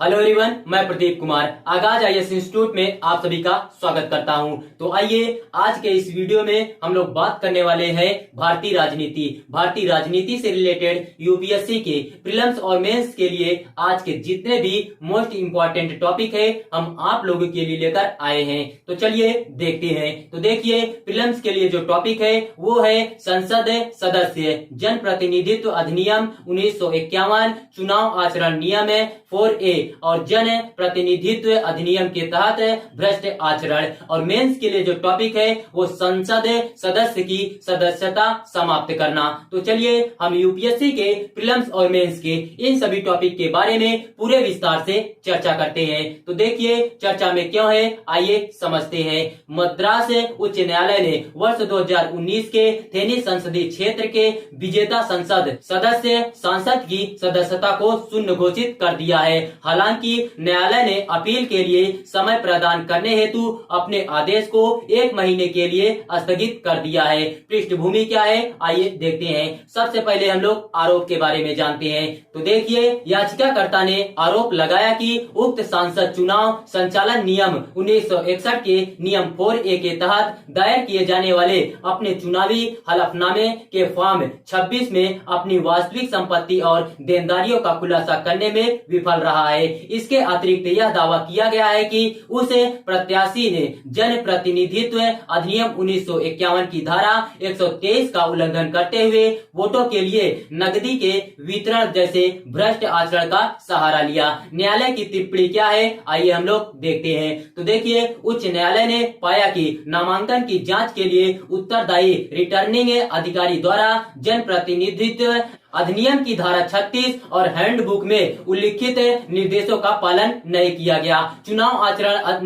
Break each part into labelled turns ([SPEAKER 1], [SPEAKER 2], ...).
[SPEAKER 1] Hello everyone, मैं प्रदीप कुमार आगाज IAS institute में आप सभी का स्वागत करता हूं। तो आइए आज के इस वीडियो में हम लोग बात करने वाले हैं भारतीय राजनीति से रिलेटेड यूपीएससी के प्रीलिम्स और मेंस के लिए आज के जितने भी मोस्ट इंपॉर्टेंट टॉपिक है हम आप लोगों के लिए लेकर आए हैं। तो चलिए देखते हैं। तो देखिए, प्रीलिम्स के लिए जो टॉपिक है वो है संसद सदस्य जन प्रतिनिधित्व अधिनियम 1951, चुनाव आचरण नियम 4A और जन प्रतिनिधित्व अधिनियम के तहत भ्रष्ट आचरण। और मेंस के लिए जो टॉपिक है वो संसद सदस्य की सदस्यता समाप्त करना। तो चलिए हम यूपीएससी के प्रीलिम्स और मेंस के इन सभी टॉपिक के बारे में पूरे विस्तार से चर्चा करते हैं। तो देखिए चर्चा में क्यों है, आइए समझते हैं। मद्रास उच्च न्यायालय ने वर्ष 2019 के थेनी संसदीय क्षेत्र के विजेता संसद सदस्य सांसद की सदस्यता को शून्य घोषित कर दिया है। हालांकि न्यायालय ने अपील के लिए समय प्रदान करने हेतु अपने आदेश को 1 महीने के लिए स्थगित कर दिया है। पृष्ठभूमि क्या है, आइए देखते हैं। सबसे पहले हम लोग आरोप के बारे में जानते हैं। तो देखिए, याचिकाकर्ता ने आरोप लगाया कि उक्त सांसद चुनाव संचालन नियम 1961 के नियम 4A के तहत दायर किए जाने वाले अपने चुनावी हलफनामे के फॉर्म 26 में अपनी वास्तविक संपत्ति और देनदारियों का खुलासा करने में विफल रहा है। इसके अतिरिक्त यह दावा किया गया है कि उस प्रत्याशी ने जन प्रतिनिधित्व अधिनियम 1951 की धारा 123 का उल्लंघन करते हुए वोटों के लिए नकदी के वितरण जैसे भ्रष्ट आचरण का सहारा लिया। न्यायालय की टिप्पणी क्या है, आइए हम लोग देखते हैं। तो देखिए, उच्च न्यायालय ने पाया कि नामांकन की जांच के लिए उत्तरदायी रिटर्निंग अधिकारी द्वारा जन प्रतिनिधित्व अधिनियम की धारा 36 और हैंडबुक में उल्लिखित निर्देशों का पालन नहीं किया गया। चुनाव आचरण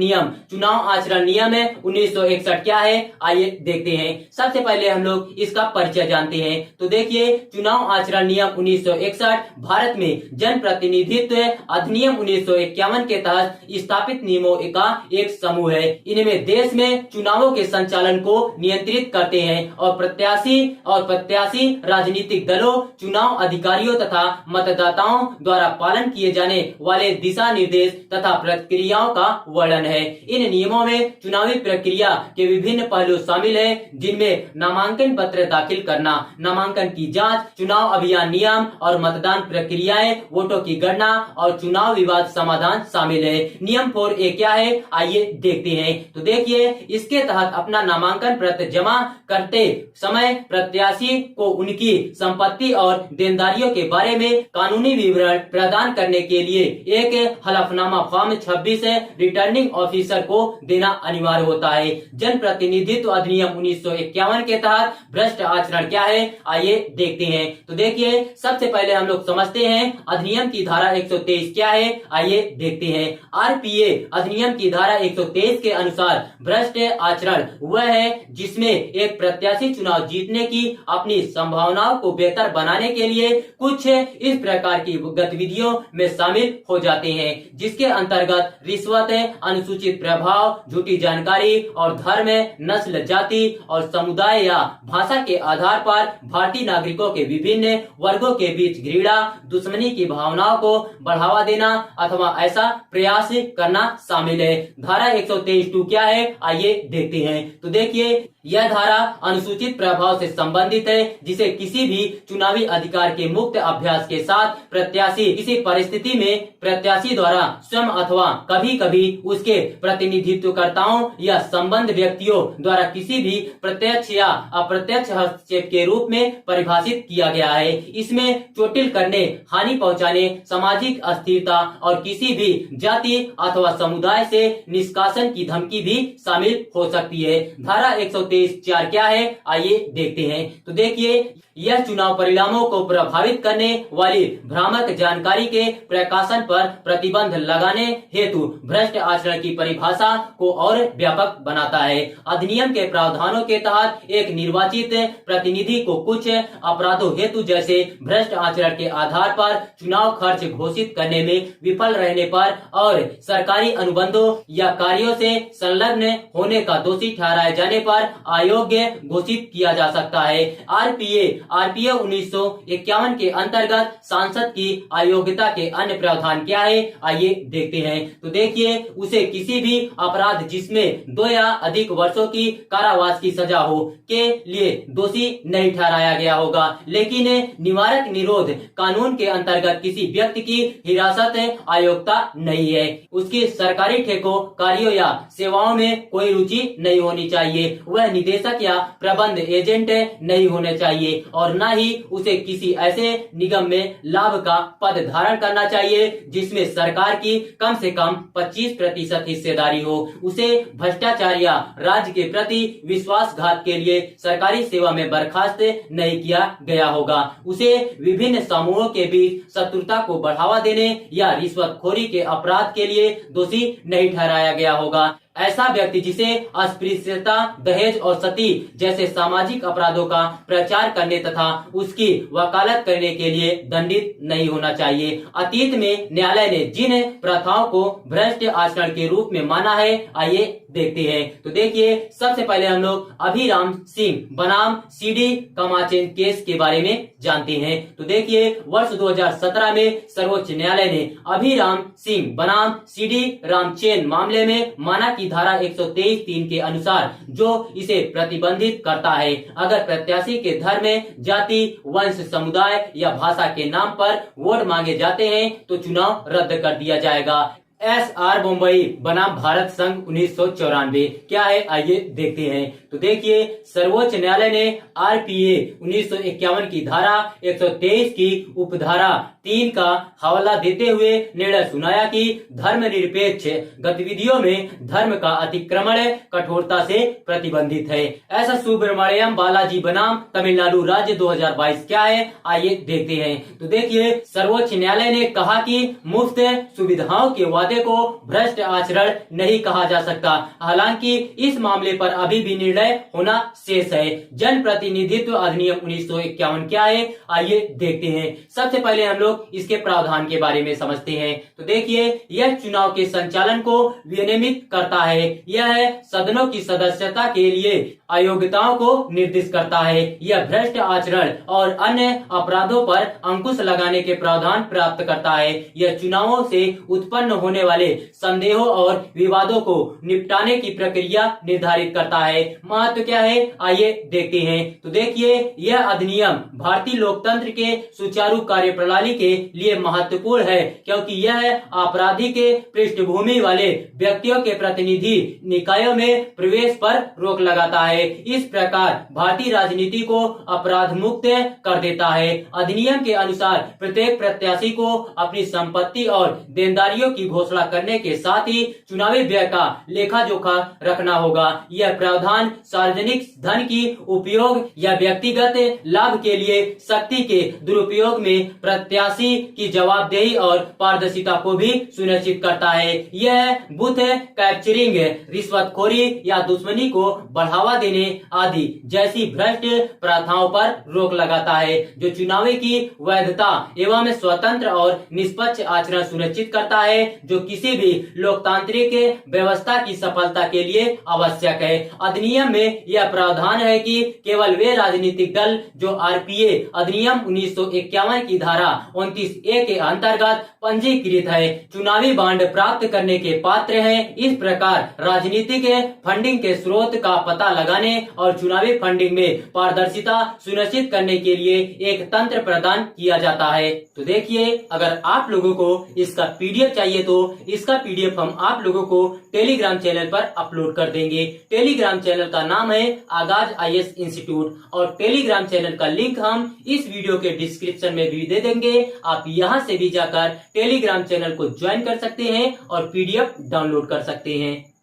[SPEAKER 1] नियम 1961 क्या है, आइए देखते हैं। सबसे पहले हम लोग इसका परिचय जानते हैं। तो देखिए, चुनाव आचरण नियम 1961 भारत में जन प्रतिनिधित्व अधिनियम 1951 के तहत स्थापित नियमों का एक समूह है। इनमें देश में चुनावों के संचालन को नियंत्रित करते हैं और प्रत्याशी राजनीतिक दलों, चुनाव अधिकारियों तथा मतदाताओं द्वारा पालन किए जाने वाले दिशा निर्देश तथा प्रक्रियाओं का वर्णन है। इन नियमों में चुनावी प्रक्रिया के विभिन्न पहलू शामिल हैं, जिनमें नामांकन पत्र दाखिल करना, नामांकन की जांच, चुनाव अभियान नियम और मतदान प्रक्रियाएं, वोटों की गणना और चुनाव विवाद समाधान शामिल है। नियम 4A क्या है, आइए देखते हैं। तो देखिए, इसके तहत अपना नामांकन पत्र जमा करते समय प्रत्याशी को उनकी संपत्ति और देनदारियों के बारे में कानूनी विवरण प्रदान करने के लिए एक हलफनामा फॉर्म 26 रिटर्निंग ऑफिसर को देना अनिवार्य होता है। जन प्रतिनिधित्व अधिनियम 1951 के तहत भ्रष्ट आचरण क्या है, आइए देखते हैं। तो देखिए, सबसे पहले हम लोग समझते हैं अधिनियम की धारा 123 क्या है, आइए देखते हैं। आरपीए अधिनियम की धारा 123 के अनुसार भ्रष्ट आचरण वह है जिसमें एक प्रत्याशी चुनाव जीतने की अपनी संभावनाओं को बेहतर बनाने के लिए कुछ इस प्रकार की गतिविधियों में शामिल हो जाते हैं, जिसके अंतर्गत रिश्वत, अनुचित प्रभाव, झूठी जानकारी और धर्म, नस्ल, जाति और समुदाय या भाषा के आधार पर भारतीय नागरिकों के विभिन्न वर्गों के बीच घृणा, दुश्मनी की भावनाओं को बढ़ावा देना अथवा ऐसा प्रयास करना शामिल है। धारा 123(2) क्या है, आइए देखते हैं। तो देखिए, यह धारा अनुसूचित प्रभाव से संबंधित है, जिसे किसी भी चुनावी अधिकार के मुक्त अभ्यास के साथ प्रत्याशी किसी परिस्थिति में प्रत्याशी द्वारा स्वयं अथवा कभी कभी उसके प्रतिनिधित्वकर्ताओं या संबद्ध व्यक्तियों द्वारा किसी भी प्रत्यक्ष या अप्रत्यक्ष हस्तक्षेप के रूप में परिभाषित किया गया है। इसमें चोटिल करने, हानि पहुंचाने, सामाजिक अस्थिरता और किसी भी जाति अथवा समुदाय से निष्कासन की धमकी भी शामिल हो सकती है। धारा 123(4) क्या है, आइए देखते हैं। तो देखिए, यह चुनाव परिणामों को प्रभावित करने वाली भ्रामक जानकारी के प्रकाशन पर प्रतिबंध लगाने हेतु भ्रष्ट आचरण की परिभाषा को और व्यापक बनाता है। अधिनियम के प्रावधानों के तहत एक निर्वाचित प्रतिनिधि को कुछ अपराधों हेतु जैसे भ्रष्ट आचरण के आधार पर चुनाव खर्च घोषित करने में विफल रहने पर और सरकारी अनुबंधों या कार्यों से संलग्न होने का दोषी ठहराए जाने पर अयोग्य घोषित किया जा सकता है। आरपीए आरपीए 1951 के अंतर्गत सांसद की अयोग्यता के अन्य प्रावधान क्या है, आइए देखते हैं। तो देखिए, उसे किसी भी अपराध जिसमें 2 या अधिक वर्षों की कारावास की सजा हो के लिए दोषी नहीं ठहराया गया होगा, लेकिन निवारक निरोध कानून के अंतर्गत किसी व्यक्ति की हिरासत अयोग्यता नहीं है। उसकी सरकारी ठेकों, कार्यों या सेवाओं में कोई रुचि नहीं होनी चाहिए, वह निदेशक या प्रबंध एजेंट नहीं होने चाहिए और न ही उसे किसी ऐसे निगम में लाभ का पद धारण करना चाहिए जिसमें सरकार की कम से कम 25% हिस्सेदारी हो। उसे भ्रष्टाचार या राज्य के प्रति विश्वासघात के लिए सरकारी सेवा में बर्खास्त नहीं किया गया होगा। उसे विभिन्न समूहों के बीच शत्रुता को बढ़ावा देने या रिश्वतखोरी के अपराध के लिए दोषी नहीं ठहराया गया होगा। ऐसा व्यक्ति जिसे अस्पृश्यता, दहेज और सती जैसे सामाजिक अपराधों का प्रचार करने तथा उसकी वकालत करने के लिए दंडित नहीं होना चाहिए। अतीत में न्यायालय ने जिन प्रथाओं को भ्रष्ट आचरण के रूप में माना है, आइए देखते हैं। तो देखिए, सबसे पहले हम लोग अभिराम सिंह बनाम सीडी कामाचेन केस के बारे में जानते हैं। तो देखिए, वर्ष 2017 में सर्वोच्च न्यायालय ने अभिराम सिंह बनाम सीडी रामचेन मामले में माना कि धारा 123(3) के अनुसार जो इसे प्रतिबंधित करता है, अगर प्रत्याशी के धर्म, जाति, वंश, समुदाय या भाषा के नाम पर वोट मांगे जाते हैं तो चुनाव रद्द कर दिया जाएगा। SR मुंबई बनाम भारत संघ 1994 क्या है, आइए देखते हैं। तो देखिए, सर्वोच्च न्यायालय ने आरपीए 1951 की धारा 123 की उपधारा 3 का हवाला देते हुए निर्णय सुनाया कि धर्मनिरपेक्ष गतिविधियों में धर्म का अतिक्रमण कठोरता से प्रतिबंधित है। ऐसा सुब्रमण्यम बालाजी बनाम तमिलनाडु राज्य 2022 क्या है, आइए देखते हैं। तो देखिए, सर्वोच्च न्यायालय ने कहा कि मुफ्त सुविधाओं के वादे को भ्रष्ट आचरण नहीं कहा जा सकता। हालांकि इस मामले पर अभी भी निर्णय होना शेष है। जन प्रतिनिधित्व अधिनियम 1951 क्या है, आइए देखते हैं। सबसे पहले हम लोग इसके प्रावधान के बारे में समझते हैं। तो देखिए, यह चुनाव के संचालन को विनियमित करता है। यह सदनों की सदस्यता के लिए अयोग्यताओं को निर्दिष्ट करता है। यह भ्रष्ट आचरण और अन्य अपराधों पर अंकुश लगाने के प्रावधान प्राप्त करता है। यह चुनावों से उत्पन्न होने वाले संदेहों और विवादों को निपटाने की प्रक्रिया निर्धारित करता है। महत्व क्या है, आइए देखते हैं। तो देखिए, यह अधिनियम भारतीय लोकतंत्र के सुचारू कार्यप्रणाली के लिए महत्वपूर्ण है, क्योंकि यह आपराधिक पृष्ठभूमि वाले व्यक्तियों के प्रतिनिधि निकायों में प्रवेश पर रोक लगाता है। इस प्रकार भारतीय राजनीति को अपराध मुक्त कर देता है। अधिनियम के अनुसार प्रत्येक प्रत्याशी को अपनी संपत्ति और देनदारियों की घोषणा करने के साथ ही चुनावी व्यय का लेखा जोखा रखना होगा। यह प्रावधान सार्वजनिक धन की उपयोग या व्यक्तिगत लाभ के लिए शक्ति के दुरुपयोग में प्रत्याशी की जवाबदेही और पारदर्शिता को भी सुनिश्चित करता है। यह बूथ कैप्चरिंग, रिश्वतखोरी या दुश्मनी को बढ़ावा देने आदि जैसी भ्रष्ट प्रथाओं पर रोक लगाता है, जो चुनावी की वैधता एवं स्वतंत्र और निष्पक्ष आचरण सुनिश्चित करता है, जो किसी भी लोकतांत्रिक व्यवस्था की सफलता के लिए आवश्यक है। अधिनियम में यह प्रावधान है कि केवल वे राजनीतिक दल जो आरपीए अधिनियम 1951 की धारा 29A के अंतर्गत पंजीकृत है, चुनावी बांड प्राप्त करने के पात्र हैं। इस प्रकार राजनीतिक फंडिंग के स्रोत का पता लगाने और चुनावी फंडिंग में पारदर्शिता सुनिश्चित करने के लिए एक तंत्र प्रदान किया जाता है। तो देखिए, अगर आप लोगों को इसका पीडीएफ चाहिए तो इसका पीडीएफ हम आप लोगों को टेलीग्राम चैनल पर अपलोड कर देंगे। टेलीग्राम चैनल का नाम है आगाज IAS इंस्टीट्यूट और टेलीग्राम चैनल का लिंक हम इस वीडियो के डिस्क्रिप्शन में भी दे देंगे। आप यहां से भी जाकर टेलीग्राम चैनल को ज्वाइन कर सकते हैं और पीडीएफ डाउनलोड कर सकते हैं।